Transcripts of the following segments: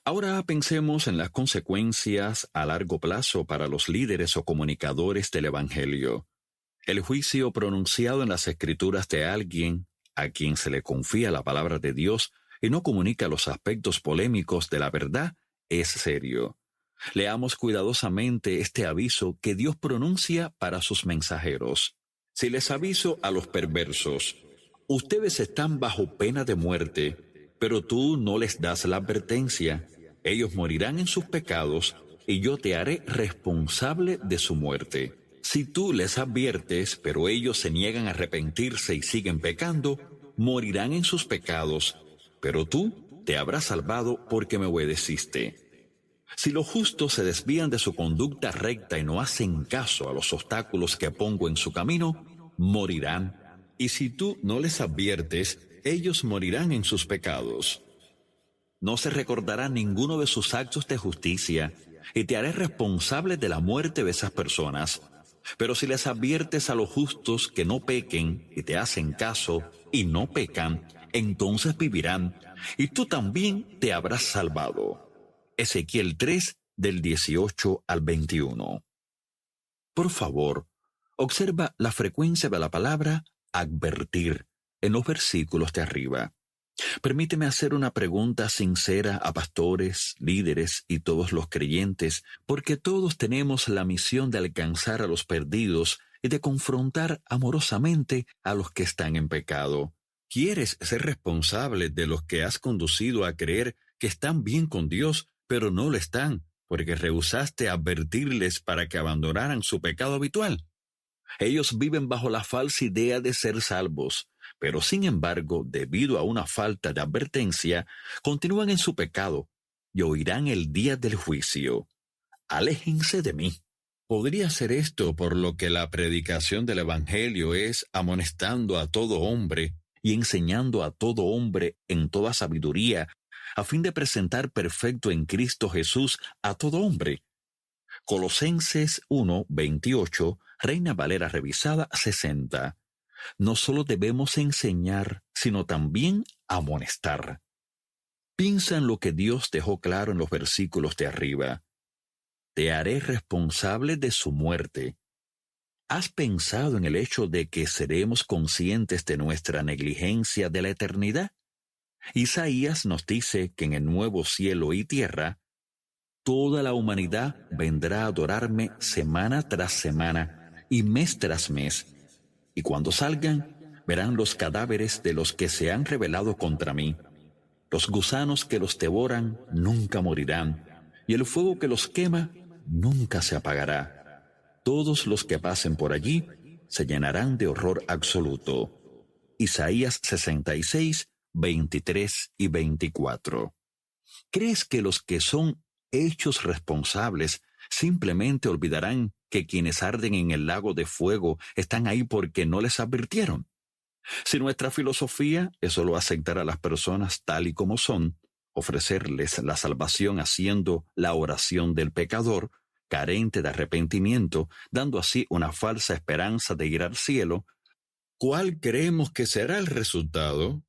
Ahora pensemos en las consecuencias a largo plazo para los líderes o comunicadores del Evangelio. El juicio pronunciado en las Escrituras de alguien a quien se le confía la palabra de Dios y no comunica los aspectos polémicos de la verdad es serio. Leamos cuidadosamente este aviso que Dios pronuncia para sus mensajeros. Si les aviso a los perversos, ustedes están bajo pena de muerte, pero tú no les das la advertencia. Ellos morirán en sus pecados y yo te haré responsable de su muerte. Si tú les adviertes, pero ellos se niegan a arrepentirse y siguen pecando, morirán en sus pecados, pero tú te habrás salvado porque me obedeciste. Si los justos se desvían de su conducta recta y no hacen caso a los obstáculos que pongo en su camino, morirán. Y si tú no les adviertes, ellos morirán en sus pecados. No se recordará ninguno de sus actos de justicia, y te haré responsable de la muerte de esas personas. Pero si les adviertes a los justos que no pequen y te hacen caso y no pecan, entonces vivirán, y tú también te habrás salvado. Ezequiel 3, del 18 al 21. Por favor, observa la frecuencia de la palabra advertir en los versículos de arriba. Permíteme hacer una pregunta sincera a pastores, líderes y todos los creyentes, porque todos tenemos la misión de alcanzar a los perdidos y de confrontar amorosamente a los que están en pecado. ¿Quieres ser responsable de los que has conducido a creer que están bien con Dios, pero no lo están, porque rehusaste advertirles para que abandonaran su pecado habitual? Ellos viven bajo la falsa idea de ser salvos, pero sin embargo, debido a una falta de advertencia, continúan en su pecado y oirán el día del juicio. Aléjense de mí. Podría ser esto por lo que la predicación del Evangelio es amonestando a todo hombre y enseñando a todo hombre en toda sabiduría, a fin de presentar perfecto en Cristo Jesús a todo hombre. Colosenses 1, 28, Reina Valera revisada 60. No solo debemos enseñar, sino también amonestar. Piensa en lo que Dios dejó claro en los versículos de arriba. Te haré responsable de su muerte. ¿Has pensado en el hecho de que seremos conscientes de nuestra negligencia de la eternidad? Isaías nos dice que en el nuevo cielo y tierra, toda la humanidad vendrá a adorarme semana tras semana y mes tras mes. Y cuando salgan, verán los cadáveres de los que se han rebelado contra mí. Los gusanos que los devoran nunca morirán, y el fuego que los quema nunca se apagará. Todos los que pasen por allí se llenarán de horror absoluto. Isaías 66, 23 y 24. ¿Crees que los que son hechos responsables simplemente olvidarán que quienes arden en el lago de fuego están ahí porque no les advirtieron? Si nuestra filosofía es solo aceptar a las personas tal y como son, ofrecerles la salvación haciendo la oración del pecador, carente de arrepentimiento, dando así una falsa esperanza de ir al cielo, ¿cuál creemos que será el resultado?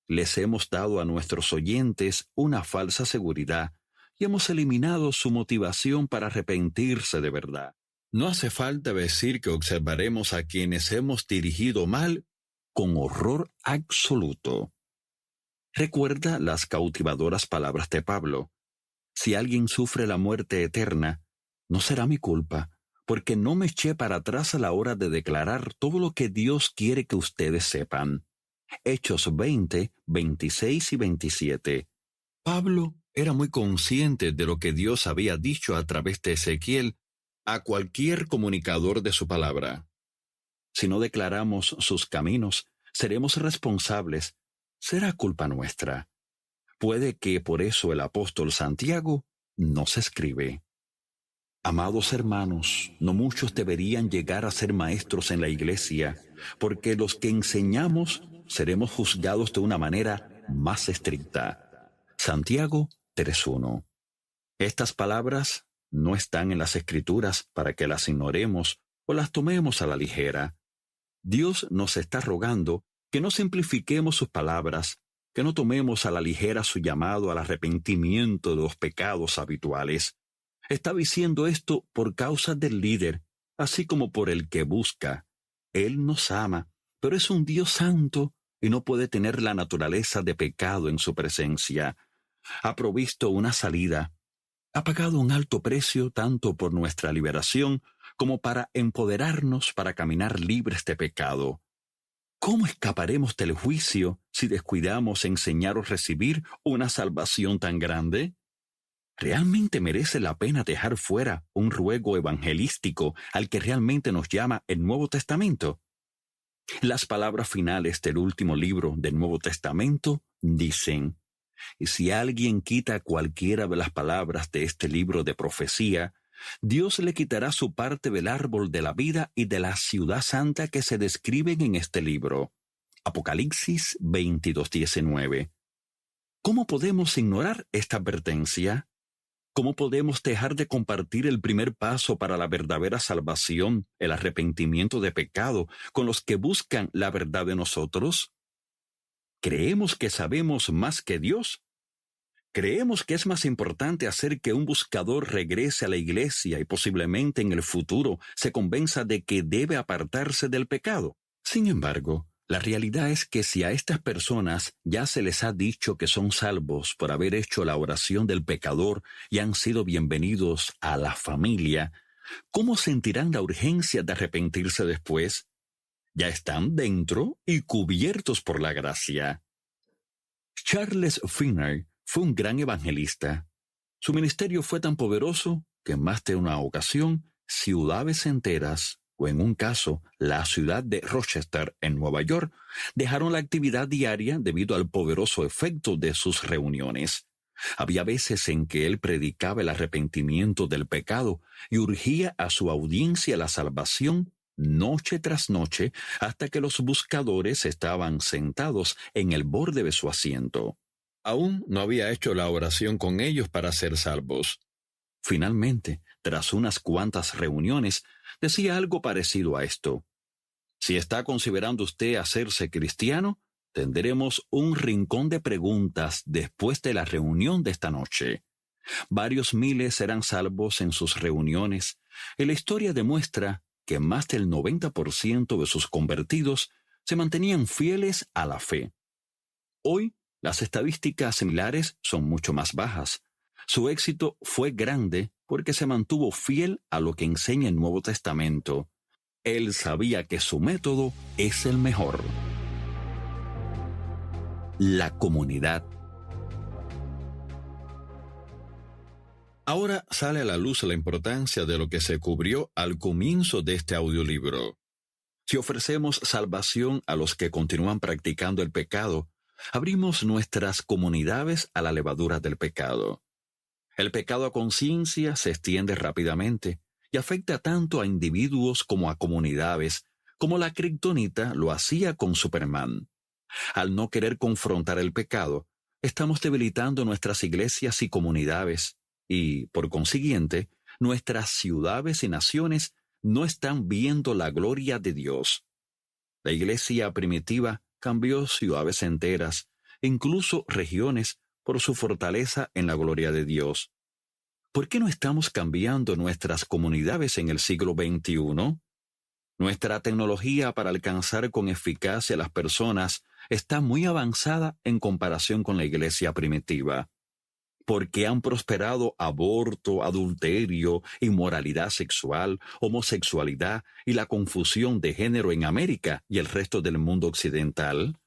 Les hemos dado a nuestros oyentes una falsa seguridad y hemos eliminado su motivación para arrepentirse de verdad. No hace falta decir que observaremos a quienes hemos dirigido mal con horror absoluto. Recuerda las cautivadoras palabras de Pablo. Si alguien sufre la muerte eterna, no será mi culpa, porque no me eché para atrás a la hora de declarar todo lo que Dios quiere que ustedes sepan. Hechos 20, 26 y 27. Pablo era muy consciente de lo que Dios había dicho a través de Ezequiel a cualquier comunicador de su palabra. Si no declaramos sus caminos, seremos responsables. Será culpa nuestra. Puede que por eso el apóstol Santiago nos escribe: Amados hermanos, no muchos deberían llegar a ser maestros en la iglesia, porque los que enseñamos seremos juzgados de una manera más estricta. Santiago 3:1. Estas palabras no están en las Escrituras para que las ignoremos o las tomemos a la ligera. Dios nos está rogando que no simplifiquemos sus palabras, que no tomemos a la ligera su llamado al arrepentimiento de los pecados habituales. Está diciendo esto por causa del líder, así como por el que busca. Él nos ama, pero es un Dios santo y no puede tener la naturaleza de pecado en su presencia. Ha provisto una salida. Ha pagado un alto precio tanto por nuestra liberación como para empoderarnos para caminar libres de pecado. ¿Cómo escaparemos del juicio si descuidamos enseñar o recibir una salvación tan grande? ¿Realmente merece la pena dejar fuera un ruego evangelístico al que realmente nos llama el Nuevo Testamento? Las palabras finales del último libro del Nuevo Testamento dicen: y si alguien quita cualquiera de las palabras de este libro de profecía, Dios le quitará su parte del árbol de la vida y de la ciudad santa que se describen en este libro. Apocalipsis 22:19. ¿Cómo podemos ignorar esta advertencia? ¿Cómo podemos dejar de compartir el primer paso para la verdadera salvación, el arrepentimiento de pecado, con los que buscan la verdad de nosotros? ¿Creemos que sabemos más que Dios? ¿Creemos que es más importante hacer que un buscador regrese a la iglesia y posiblemente en el futuro se convenza de que debe apartarse del pecado? Sin embargo, la realidad es que si a estas personas ya se les ha dicho que son salvos por haber hecho la oración del pecador y han sido bienvenidos a la familia, ¿cómo sentirán la urgencia de arrepentirse después? Ya están dentro y cubiertos por la gracia. Charles Finney fue un gran evangelista. Su ministerio fue tan poderoso que en más de una ocasión ciudades enteras, o en un caso la ciudad de Rochester en Nueva York, dejaron la actividad diaria debido al poderoso efecto de sus reuniones. Había veces en que él predicaba el arrepentimiento del pecado y urgía a su audiencia la salvación noche tras noche hasta que los buscadores estaban sentados en el borde de su asiento. Aún no había hecho la oración con ellos para ser salvos. Finalmente, tras unas cuantas reuniones, decía algo parecido a esto: si está considerando usted hacerse cristiano, tendremos un rincón de preguntas después de la reunión de esta noche. Varios miles serán salvos en sus reuniones, y la historia demuestra que más del 90% de sus convertidos se mantenían fieles a la fe. Hoy, las estadísticas similares son mucho más bajas. Su éxito fue grande porque se mantuvo fiel a lo que enseña el Nuevo Testamento. Él sabía que su método es el mejor. La comunidad. Ahora sale a la luz la importancia de lo que se cubrió al comienzo de este audiolibro. Si ofrecemos salvación a los que continúan practicando el pecado, abrimos nuestras comunidades a la levadura del pecado. El pecado a conciencia se extiende rápidamente y afecta tanto a individuos como a comunidades, como la kriptonita lo hacía con Superman. Al no querer confrontar el pecado, estamos debilitando nuestras iglesias y comunidades, y, por consiguiente, nuestras ciudades y naciones no están viendo la gloria de Dios. La iglesia primitiva cambió ciudades enteras, incluso regiones, por su fortaleza en la gloria de Dios. ¿Por qué no estamos cambiando nuestras comunidades en el siglo XXI? Nuestra tecnología para alcanzar con eficacia a las personas está muy avanzada en comparación con la iglesia primitiva. ¿Por qué han prosperado aborto, adulterio, inmoralidad sexual, homosexualidad y la confusión de género en América y el resto del mundo occidental?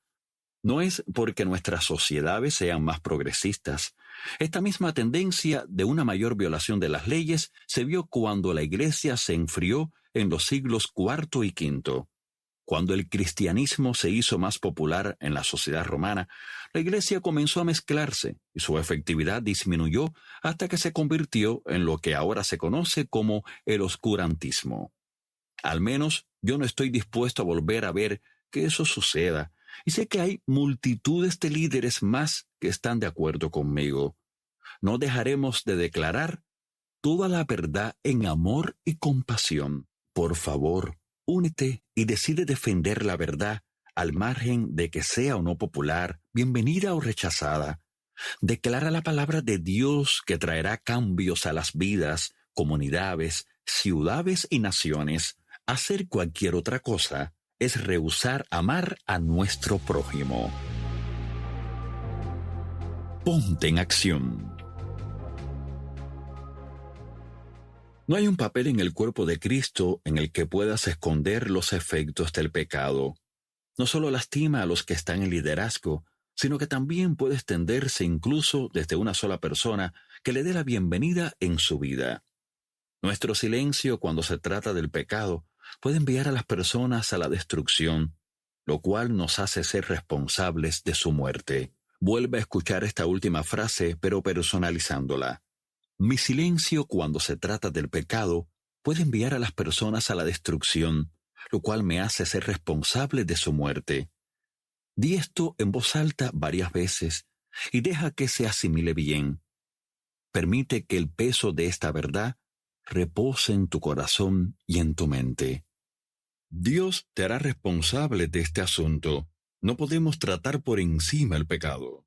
No es porque nuestras sociedades sean más progresistas. Esta misma tendencia de una mayor violación de las leyes se vio cuando la Iglesia se enfrió en los siglos IV y V. Cuando el cristianismo se hizo más popular en la sociedad romana, la Iglesia comenzó a mezclarse y su efectividad disminuyó hasta que se convirtió en lo que ahora se conoce como el oscurantismo. Al menos yo no estoy dispuesto a volver a ver que eso suceda, y sé que hay multitudes de líderes más que están de acuerdo conmigo. No dejaremos de declarar toda la verdad en amor y compasión. Por favor, únete y decide defender la verdad al margen de que sea o no popular, bienvenida o rechazada. Declara la palabra de Dios que traerá cambios a las vidas, comunidades, ciudades y naciones. Hacer cualquier otra cosa es rehusar amar a nuestro prójimo. Ponte en acción. No hay un papel en el cuerpo de Cristo en el que puedas esconder los efectos del pecado. No solo lastima a los que están en liderazgo, sino que también puede extenderse incluso desde una sola persona que le dé la bienvenida en su vida. Nuestro silencio cuando se trata del pecado puede enviar a las personas a la destrucción, lo cual nos hace ser responsables de su muerte. Vuelve a escuchar esta última frase, pero personalizándola. Mi silencio cuando se trata del pecado puede enviar a las personas a la destrucción, lo cual me hace ser responsable de su muerte. Di esto en voz alta varias veces y deja que se asimile bien. Permite que el peso de esta verdad repose en tu corazón y en tu mente. Dios te hará responsable de este asunto. No podemos tratar por encima el pecado.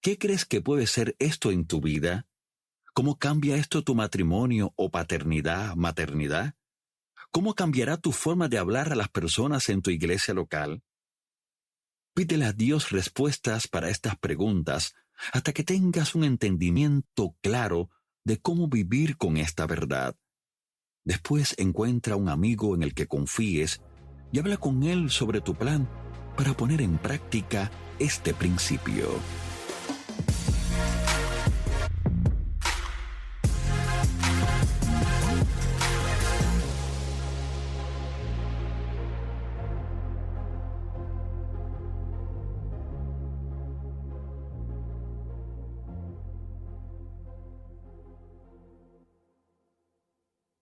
¿Qué crees que puede ser esto en tu vida? ¿Cómo cambia esto tu matrimonio o paternidad, maternidad? ¿Cómo cambiará tu forma de hablar a las personas en tu iglesia local? Pídele a Dios respuestas para estas preguntas hasta que tengas un entendimiento claro de cómo vivir con esta verdad. Después encuentra un amigo en el que confíes y habla con él sobre tu plan para poner en práctica este principio.